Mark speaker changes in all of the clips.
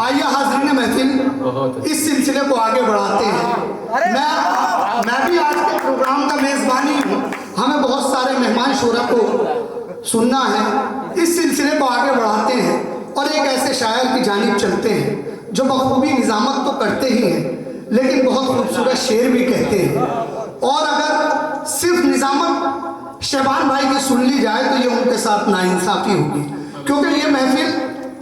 Speaker 1: आइए हाज़रीन महफिल इस सिलसिले को आगे बढ़ाते हैं। मैं भी आज के प्रोग्राम का मेज़बानी हूँ। हमें बहुत सारे मेहमान शोरा को सुनना है। इस सिलसिले को आगे बढ़ाते हैं और एक ऐसे शायर की जानिब चलते हैं जो बखूबी निज़ामत तो करते ही हैं लेकिन बहुत खूबसूरत शेर भी कहते हैं। और अगर सिर्फ निज़ामत शहबान भाई की सुन ली जाए तो ये उनके साथ नाइंसाफ़ी होगी, क्योंकि ये महफिल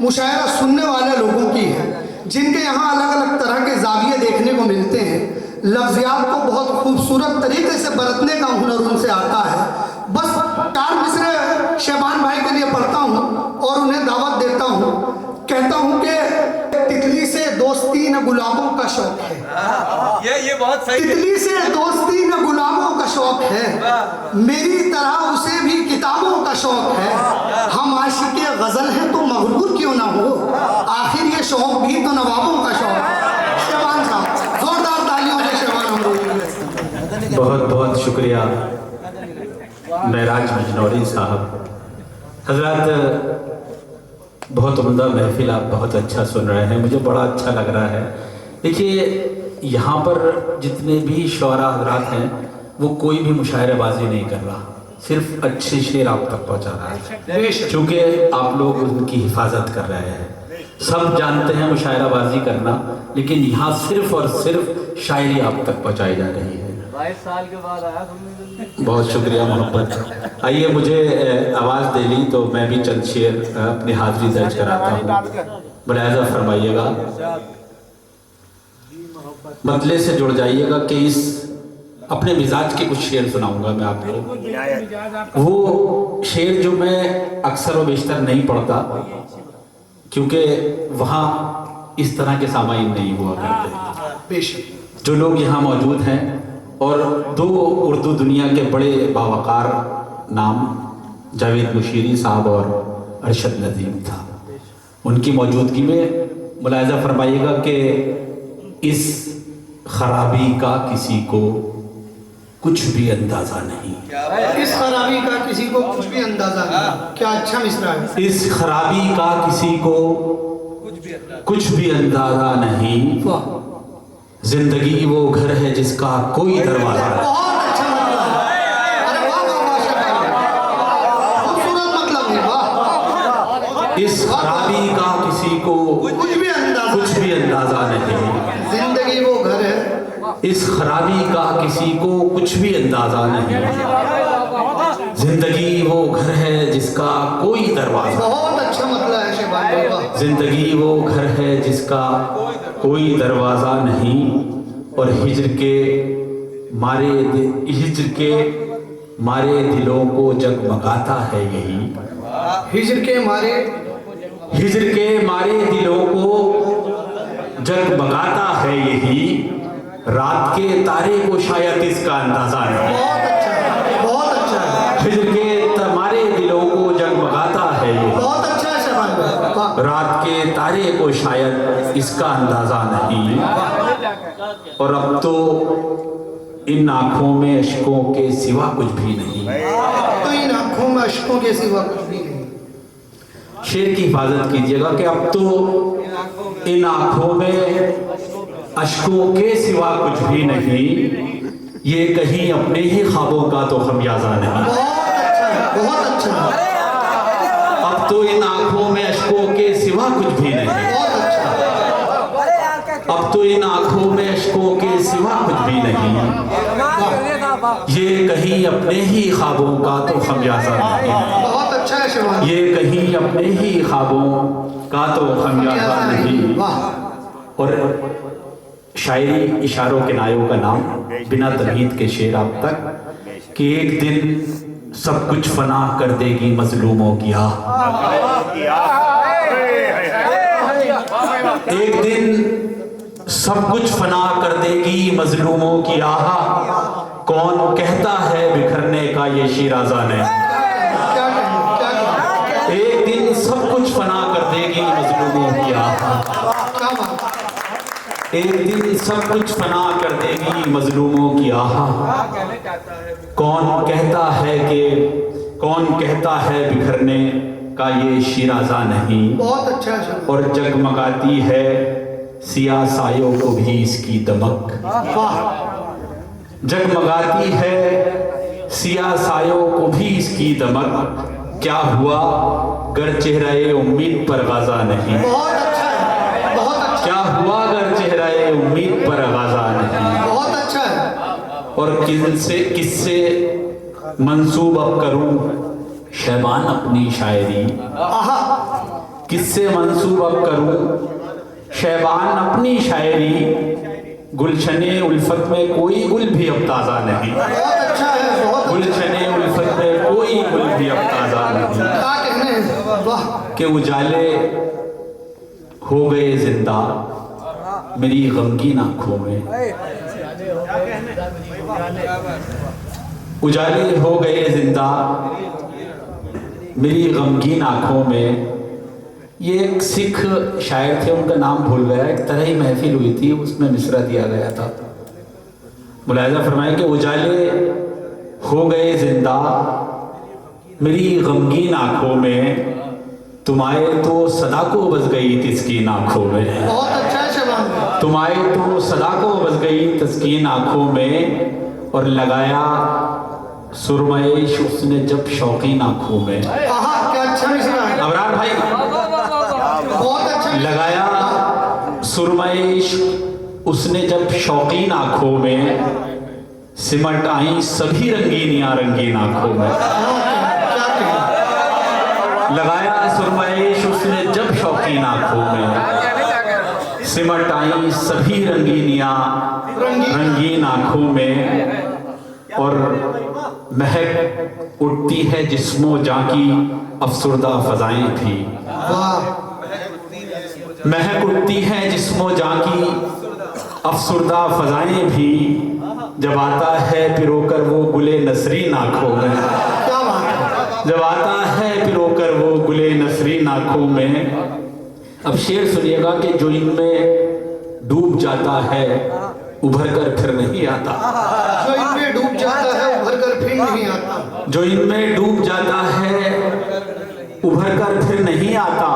Speaker 1: मुशायरा सुनने वाले लोगों की है जिनके यहाँ अलग अलग तरह के जाविये देखने को मिलते हैं। लफ्ज़ियात को बहुत खूबसूरत तरीके से बरतने का हुनर उनसे आता है। बस 4 मिसरे शहबान भाई के लिए पढ़ता हूँ और उन्हें दावत देता हूँ। कहता हूँ कि तितली से दोस्ती न गुलाबों का शौक है।
Speaker 2: ये बहुत सही।
Speaker 1: तितली से दोस्ती न गुलाबों का शौक है, मेरी तरह उसे भी किताबों का शौक है। हम आशिक़े गज़ल हैं तो मग़रूर क्यों ना हो, आखिर ये शौक भी तो नवाबों का शौक है। शहबान साहब जोरदार तालियों से शहबान हम।
Speaker 3: बहुत बहुत शुक्रिया महराज बिजनौरी साहब। हज़रात बहुत उम्दा महफिल आप बहुत अच्छा सुन रहे हैं, मुझे बड़ा अच्छा लग रहा है। देखिए यहाँ पर जितने भी शुअरा हज़रात हैं वो कोई भी मुशायरेबाजी नहीं कर रहा, सिर्फ अच्छे शेर आप तक पहुँचा रहा है, क्योंकि आप लोग उनकी हिफाजत कर रहे हैं। सब जानते हैं मुशायराबाजी करना, लेकिन यहाँ सिर्फ और सिर्फ शायरी आप तक पहुँचाई जा रही है।
Speaker 2: 22 साल के बाद आया
Speaker 3: बहुत शुक्रिया मोहब्बत। आइए मुझे आवाज़ दे ली तो मैं भी चंद शेर अपनी हाज़िरी दर्ज कराता हूँ, मुलाहिज़ा फरमाइएगा, मतले से जुड़ जाइएगा कि इस अपने मिजाज के कुछ शेर सुनाऊंगा मैं आपको। वो शेर जो मैं अक्सर व बेशतर नहीं पढ़ता क्योंकि वहाँ इस तरह के सामाइन नहीं हुआ करते। जो लोग यहाँ मौजूद हैं और 2 उर्दू दुनिया के बड़े बावकार नाम जावेद मुशीरी साहब और अरशद नदीम था, उनकी मौजूदगी में मुलाहिज़ा फरमाइएगा कि इस खराबी का किसी को कुछ भी अंदाज़ा नहीं।
Speaker 1: इस खराबी का किसी को कुछ भी अंदाज़ा नहीं। क्या अच्छा मिसरा है।
Speaker 3: इस खराबी का किसी को कुछ भी अंदाज़ा नहीं, जिंदगी वो घर है जिसका कोई दरवाजा नहीं।
Speaker 1: बहुत अच्छा मतलब है। अरे वाह वाह माशाअल्लाह, खूबसूरत मतलब है। वाह।
Speaker 3: इस खराबी का किसी को
Speaker 1: कुछ भी
Speaker 3: अंदाजा नहीं,
Speaker 1: जिंदगी वो घर है।
Speaker 3: इस खराबी का किसी को कुछ भी अंदाजा नहीं, जिंदगी वो घर है जिसका कोई दरवाजा।
Speaker 1: बहुत अच्छा मतलब है शहबान भाई का।
Speaker 3: जिंदगी वो घर है जिसका कोई दरवाजा नहीं, और हिज्र के मारे दिलों को जगमगाता है यही।
Speaker 1: हिज्र के मारे
Speaker 3: दिलों को जगमगाता है यही, रात के तारे को शायद इसका अंदाजा नहीं।
Speaker 1: बहुत अच्छा है, बहुत अच्छा है,
Speaker 3: हिज्र के मारे दिलों को जगमगाता है यही,
Speaker 1: बहुत अच्छा है शहबान भाई। वाह।
Speaker 3: रात के तारे को शायद इसका अंदाजा नहीं। और अब तो इन आँखों में अश्कों के सिवा कुछ भी नहीं।
Speaker 1: तो इन आँखों में अश्कों के सिवा कुछ भी नहीं।
Speaker 3: शेर की हिफाजत कीजिएगा कि अब तो इन आँखों में अश्कों के सिवा कुछ भी नहीं, ये कहीं अपने ही ख्वाबों का तो खमियाजा नहीं।
Speaker 1: बहुत अच्छा है, बहुत अच्छा है,
Speaker 3: अब तो इन आँखों में अश्कों के सिवा कुछ भी नहीं,
Speaker 1: बहुत अच्छा है।
Speaker 3: अब तो इन आँखों में अश्कों के सिवा कुछ भी नहीं, ये कहीं अपने ही ख्वाबों का तो खमियाजा नहीं।
Speaker 1: बहुत अच्छा है शहबान।
Speaker 3: ये कहीं अपने ही ख्वाबों का तो खमियाजा नहीं।
Speaker 1: वाह।
Speaker 3: और शायरी इशारों के नायों का नाम, बिना तमहीद के शेर आप तक, कि एक दिन सब कुछ फना कर देगी मजलूमों की आह। एक दिन सब कुछ फना कर देगी मजलूमों की आह, कौन कहता है बिखरने का ये शिराज़ा ने।
Speaker 1: क्या कहें, क्या कहें।
Speaker 3: एक दिन सब कुछ फना कर देगी मजलूमों की आह,
Speaker 1: क्या बात।
Speaker 3: एक दिन सब कुछ फना कर देगी मजलूमों की आह, कौन कहता है बिखरने का ये शिराजा नहीं,
Speaker 1: बहुत अच्छा है।
Speaker 3: और जगमगाती है सिया सायों को भी इसकी दमक।
Speaker 1: वाह,
Speaker 3: जगमगाती है सिया सायों को भी इसकी दमक, क्या हुआ गर चेहरे उम्मीद पर गाजा नहीं।
Speaker 1: बहुत अच्छा है, बहुत अच्छा,
Speaker 3: क्या हुआ गर चेहरे उम्मीद पर गाजा नहीं।
Speaker 1: बहुत अच्छा है।
Speaker 3: और किससे मंसूब अब करूं शैबान अपनी शायरी,
Speaker 1: आहा,
Speaker 3: किससे मंसूब अब करूं शैबान अपनी शायरी, गुलशने उल्फत में कोई गुल भी अब ताज़ा नहीं।
Speaker 1: बहुत अच्छा है, बहुत अच्छा।
Speaker 3: गुलशने उल्फत में कोई गुल भी अब ताज़ा नहीं,
Speaker 1: क्या कहने, वाह,
Speaker 3: के उजाले हो गए जिंदा मेरी गमगीन आंखों में। उजाले हो गए जिंदा मेरी गमगीन आंखों में। ये एक सिख शायर थे, उनका नाम भूल गया, एक तरह ही महफिल हुई थी, उसमें मिसरा दिया गया था। मुलाहिजा फरमाया कि उजाले हो गए जिंदा मेरी गमगीन आंखों में, तुम आए तो सदा को बस गई तिस्कीन आंखों में।
Speaker 1: बहुत अच्छा है शबान।
Speaker 3: तुम आए तो सदा को बस गई तस्कीन आंखों में, और लगाया सुरमयेश उसने जब शौकीन आंखों में।
Speaker 1: आहा, क्या अच्छा मिसरा है,
Speaker 3: अबरार भाई,
Speaker 1: बहुत अच्छा।
Speaker 3: लगाया सुरमयेश उसने जब शौकीन आंखों में, सिमट आई सभी रंगीनियां रंगीन आंखों में।
Speaker 1: क्या कहने,
Speaker 3: लगाया सुरमयेश उसने जब शौकीन आंखों में, सिमट आई सभी रंगीनियां रंगीन आंखों में, और महक उठती है जिस्मो जां की अफसुर्दा फजाएं भी।
Speaker 1: वाह,
Speaker 3: महक उठती है जिस्मो जां की अफसुर्दा फजाएं भी, जब आता है पिरोकर वो गुले नसरीन आंखों में।
Speaker 1: क्या बात है,
Speaker 3: जब आता है पिरोकर वो गुले नसरीन आंखों में। अब शेर सुनिएगा कि जो इनमें डूब जाता है उभर कर फिर नहीं आता।
Speaker 1: जो इनमें डूब जाता है उभर कर फिर नहीं आता।
Speaker 3: जो इनमें डूब जाता है उभर कर फिर नहीं आता,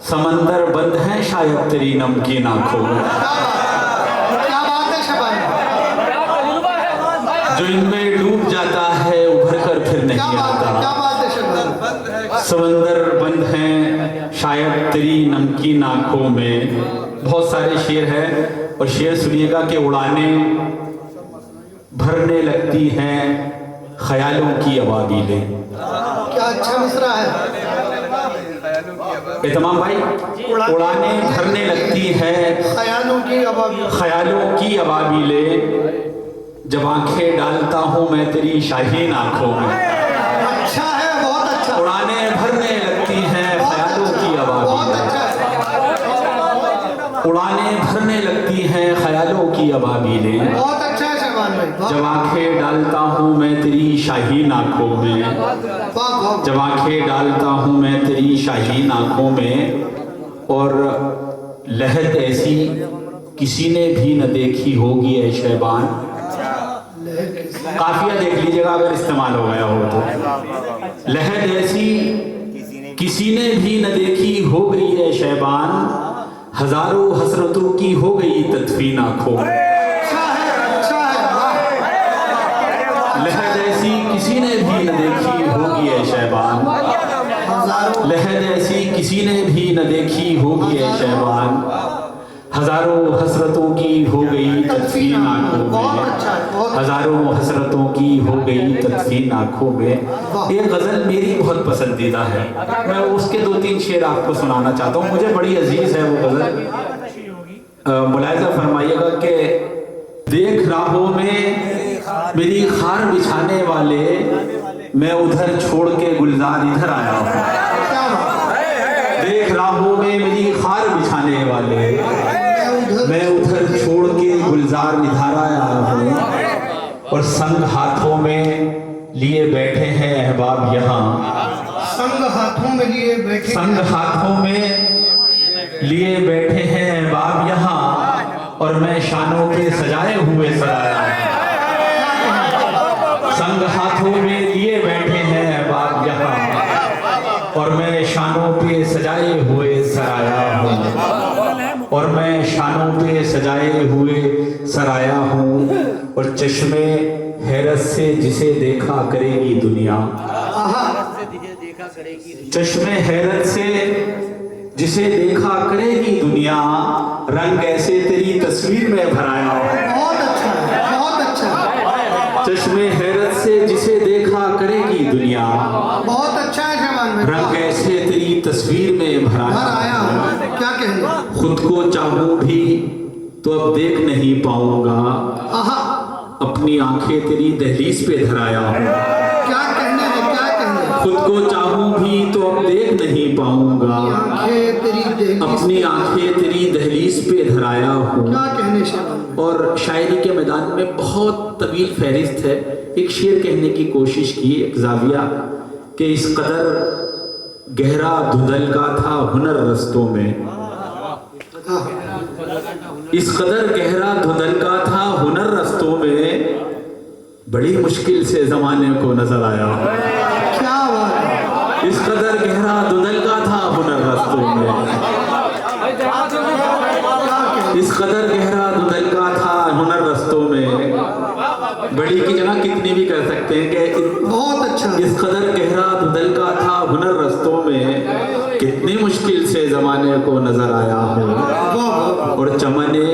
Speaker 3: समंदर बंद है शायद तेरी नमकीन आंखों में।
Speaker 1: क्या बात है शबान,
Speaker 3: जो इनमें डूब जाता है उभर कर फिर
Speaker 1: क्या
Speaker 3: नहीं
Speaker 1: बात है, क्या
Speaker 3: आता,
Speaker 1: बात है शबान।
Speaker 3: समंदर बंद है शायद तेरी नमकीन आंखों में। बहुत सारे शेर हैं, और शेर सुनिएगा कि उड़ाने भरने लगती हैं ख्यालों की अबाबीलें।
Speaker 1: क्या अच्छा मिसरा है,
Speaker 3: तमाम भाई, उड़ाने भरने लगती है
Speaker 1: ख्यालों की अबाबी।
Speaker 3: ख्यालों की अबाबीलें, जब आंखें डालता हूं मैं तेरी शाहीन आंखों में।
Speaker 1: अच्छा है, बहुत अच्छा,
Speaker 3: उड़ाने भरने लगती हैं ख्यालों की
Speaker 1: बहुत
Speaker 3: अबाबीलें,
Speaker 1: अच्छा है,
Speaker 3: उड़ाने भरने लगती हैं ख्यालों की अबाबीलें,
Speaker 1: बहुत अच्छा है शबान भाई, वाह,
Speaker 3: जब आंखें डालता हूं मैं तेरी शाहीन आंखों में।
Speaker 1: वाह, वाह।
Speaker 3: जब आंखें डालता हूं मैं तेरी शाहीन आंखों में, और लहद ऐसी किसी ने भी न देखी होगी ऐ शैबान। काफिया देख लीजिएगा अगर इस्तेमाल हो गया हो तो। लहद ऐसी किसी ने भी न देखी हो गई है शैबान, हजारों हसरतों की हो गई तदफीन आंखों में।
Speaker 1: अच्छा है, वाह,
Speaker 3: लहद ऐसी किसी ने भी न देखी होगी है शैबान,
Speaker 1: हजारों,
Speaker 3: लहद ऐसी किसी ने भी न देखी होगी है शैबान, हजारों हसरतों की हो गई तदफीन आंखों
Speaker 1: बहुत
Speaker 3: में।
Speaker 1: अच्छा है, बहुत
Speaker 3: हजारों हसरतों की हो गई तदफीन आंखों में। ये गजल मेरी बहुत पसंदीदा है, मैं उसके 2-3 शेर आपको सुनाना चाहता हूँ, मुझे बड़ी अजीज है वो गजल। मुलाहिजा फरमाइएगा कि देख राहों में मेरी खार बिछाने वाले, मैं उधर छोड़ के गुलजार इधर आया हूँ।
Speaker 1: क्या बात है,
Speaker 3: देख राहों में मेरी खार बिछाने वाले, मैं उधर छोड़ के गुलजार इधर आया हूँ, और संग हाथों में लिए बैठे हैं अहबाब यहाँ।
Speaker 1: संग हाथों में लिए बैठे,
Speaker 3: संग हाथों में लिए बैठे हैं अहबाब यहाँ, और मैं शानों पे सजाए हुए सराया हूँ। संग हाथों में लिए बैठे हैं अहबाब यहाँ, और और मैं शानों पे सजाए हुए सराया हूँ और चश्मे हैरत से जिसे देखा करेगी दुनिया। चश्मे हैरत से जिसे देखा करेगी दुनिया, रंग ऐसे तेरी तस्वीर में भराया हूँ।
Speaker 1: बहुत अच्छा है, बहुत अच्छा है,
Speaker 3: चश्मे हैरत से जिसे देखा करेगी दुनिया,
Speaker 1: बहुत अच्छा है शहबाज भाई।
Speaker 3: रंग ऐसे तेरी तस्वीर में
Speaker 1: घर
Speaker 3: भराया
Speaker 1: आया हूँ, क्या कहने।
Speaker 3: खुद को चाहूं भी तो अब देख नहीं पाऊंगा,
Speaker 1: आहा,
Speaker 3: अपनी आंखें तेरी दहलीज पे धराया हूँ।
Speaker 1: क्या कहने हैं, क्या कहने।
Speaker 3: खुद को चाहूं भी तो अब देख नहीं पाऊंगा,
Speaker 1: आंखें तेरी दहलीज,
Speaker 3: अपनी आंखें तेरी दहलीज पे धराया हूँ।
Speaker 1: क्या कहने शहबाज भाई।
Speaker 3: और शायरी के मैदान में बहुत तवील फहरिस्त है। एक शेर कहने की कोशिश की, एक जाविया कि इस कदर गहरा धुंधल का था हुनर रस्तों में, इस कदर गहरा धुंधल का था हुनर रस्तों में, बड़ी मुश्किल से जमाने को नजर आया।
Speaker 1: क्या बात है।
Speaker 3: इस कदर गहरा धुंधल का था हुनर रस्तों में, इस कदर गहरा धुंधल का था हुनर रस्तों में, बड़ी की जगह कितनी भी कर सकते हैं कि
Speaker 1: बहुत अच्छा।
Speaker 3: इस कदर गहरा धुंधल का था हुनर रस्तों में, कितनी मुश्किल से जमाने को नजर आया हूँ। और चमने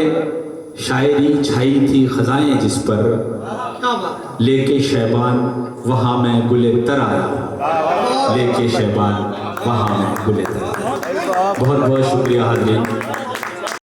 Speaker 3: शायरी छाई थी खजाएं जिस पर,
Speaker 1: क्या बात।
Speaker 3: लेके शैबान वहां मैं गुले तर आया, लेके शैबान वहां मैं गुले तर आया। बहुत बहुत शुक्रिया हाज़रीन।